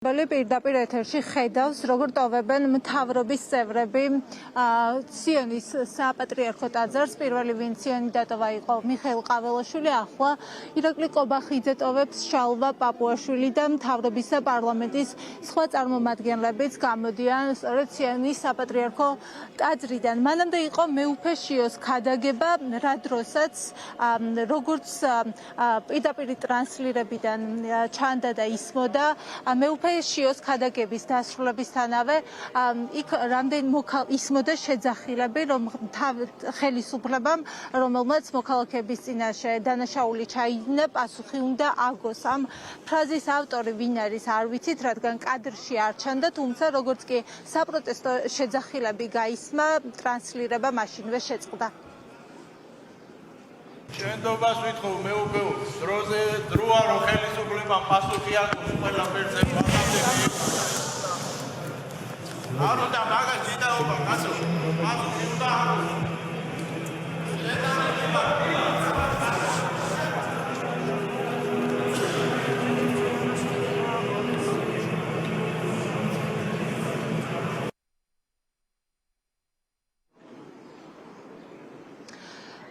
პირდაპირ ეთერში ხედავს, როგორ ტოვებენ მთავრობის წევრები სიონის საპატრიარქო ტაძარს. პირველი ვინც სიონი დატოვა იყო მიხეილ ყაველაშვილი, ახლა ირაკლი ყობახიძე ტოვებს, შალვა პაპუაშვილი და მთავრობის და პარლამენტის სხვა წარმომადგენლებიც გამოდიან სწორედ სიონის საპატრიარქო ტაძრიდან. მანამდე იყო მეუფე შიოს ქადაგება, რა დროსაც როგორც პირდაპირ ტრანსლირებიდან ჩანდა და ისმოდა მეუფე შიოს ქადაგების დასრულებისთანავე იქ რამდენი ისმოდა შეძახილები, რომ ხელისუფლებამ, რომელმაც მოქალაქეების წინაშე დანაშაული ჩაიდინა, პასუხი უნდა აგოს. ამ ფრაზის ავტორი ვინ არის, არ ვიცით, რადგან კადრში არ ჩანდა, თუმცა როგორც კი საპროტესტო შეძახილები გაისმა, ტრანსლირება მაშინვე შეწყდა. შენდობას ვითხოვ მეუფეო, დროზე დროა რომ ხელისუფლებამ პასუხი აგოს ყველა ფერზე არ უნდა მაგას დიდაობა კაცო, პასუხი უნდა აგოს.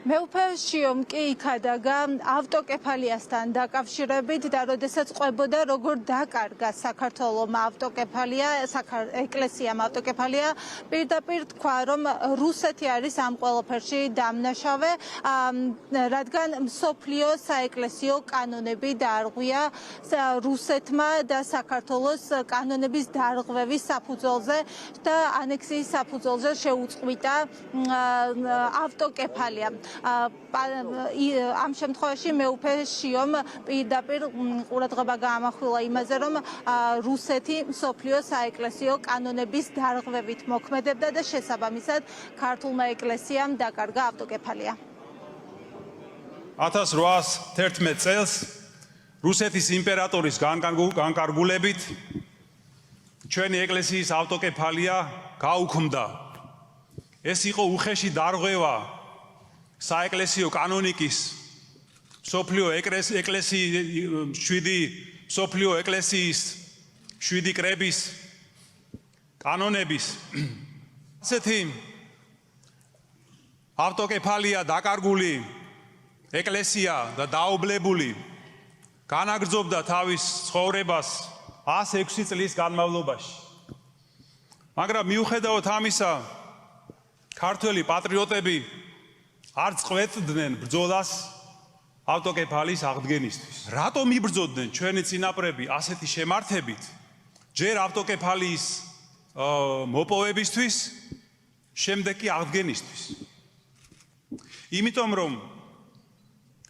მეუფე შიომ კი იქადაგა ავტოკეფალიასთან დაკავშირებით და როდესაც ყვებოდა, როგორ დაკარგა საქართველომ ეკლესიამ ავტოკეფალია, პირდაპირ თქვა, რომ რუსეთი არის ამ ყველაფერში დამნაშავე, რადგან მსოფლიო საეკლესიო კანონები დაარღვია რუსეთმა და საქართველოს კანონების დარღვევის საფუძველზე და ანექსიის საფუძველზე შეუწყვიტა ავტოკეფალია. ამ შემთხვევაში მეუფე შიომ პირდაპირ ყურადღება გაამახვილა იმაზე, რომ რუსეთი მსოფლიო საეკლესიო კანონების დარღვევით მოქმედებდა და შესაბამისად ქართულმა ეკლესიამ დაკარგა ავტოკეფალია. 1811 წელს რუსეთის იმპერატორის განკარგულებით ჩვენი ეკლესიის ავტოკეფალია გაუქმდა. ეს იყო უხეში დარღვევა საეკლესიო კანონიკის მსოფლიო ეკლესიის 7 კრების კანონების ასეთი ავტოკეფალია დაკარგული ეკლესია და დაობლებული განაგრძობდა თავის ცხოვრებას 106 წლის განმავლობაში. მაგრამ მიუხედავად ამისა, ქართველი პატრიოტები არ წყვეტდნენ ბრძოლას ავტოკეფალიის აღდგენისთვის. რატომ იბრძოდნენ ჩვენი წინაპრები ასეთი შემართებით ჯერ ავტოკეფალიის მოპოვებისთვის, შემდეგ კი აღდგენისთვის? იმიტომ რომ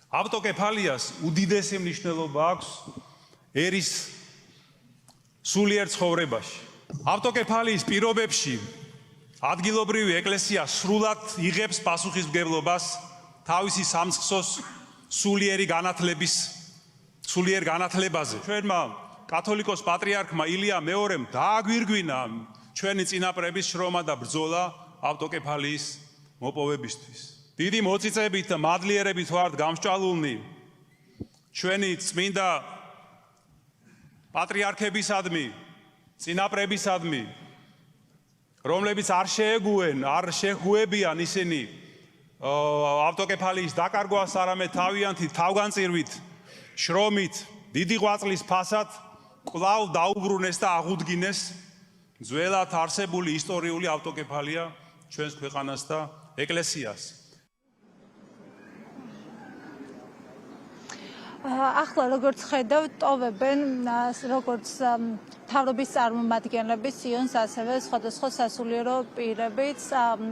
ავტოკეფალიას უდიდესი მნიშვნელობა აქვს ერის სულიერ ცხოვრებაში. ავტოკეფალიის პირობებში ადგილობრივი ეკლესია სრულად იღებს პასუხისმგებლობას თავისი სამწყსოს სულიერ განათლებაზე. ჩვენმა კათოლიკოს პატრიარქმა ილია მეორემ დააგვირგვინა ჩვენი წინაპრების შრომა და ბრძოლა ავტოკეფალიის მოპოვებისთვის. დიდი მოწიწებით და მადლიერებით ვართ გამსჭვალულნი ჩვენი წმინდა პატრიარქებისადმი, წინაპრებისადმი, რომლებიც არ შეეგუებიან ისინი ავტოკეფალიის დაკარგვას, არამედ თავიანთი თავგანწირვით, შრომით, დიდი ღვაწლის ფასად კვლავ დაუბრუნეს და აღუდგინეს ძველად არსებული ისტორიული ავტოკეფალია ჩვენს ქვეყანას და ეკლესიას. ახლა როგორც ხედავთ, ტოვებენ როგორც მთავრობის წარმომადგენლები სიონს, ასევე სხვადასხვა სასულიერო პირებიც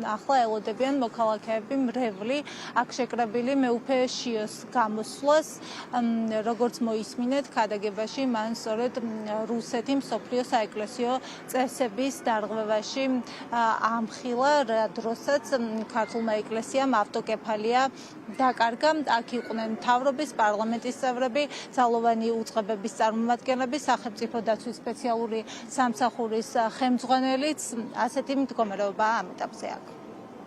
ახლა ელოდებიან მოქალაქეები მრევლი აქ შეკრებილი მეუფე შიოს გამოსვლას. როგორც მოისმინეთ, ქადაგებაში მან სწორედ რუსეთი მსოფლიო საეკლესიო წესების დარღვევაში ამხილა, რა დროსაც ქართულმა ეკლესიამ ავტოკეფალია დაკარგა. აქ იყვნენ მთავრობის, პარლამენტის წევრები, ძალოვანი უწყებების წარმომადგენლები, სახელმწიფო დაცვის სპეციალური სამსახურის ხელმძღვანელიც. ასეთი მდგომარეობაა ამ ეტაპზე აქ.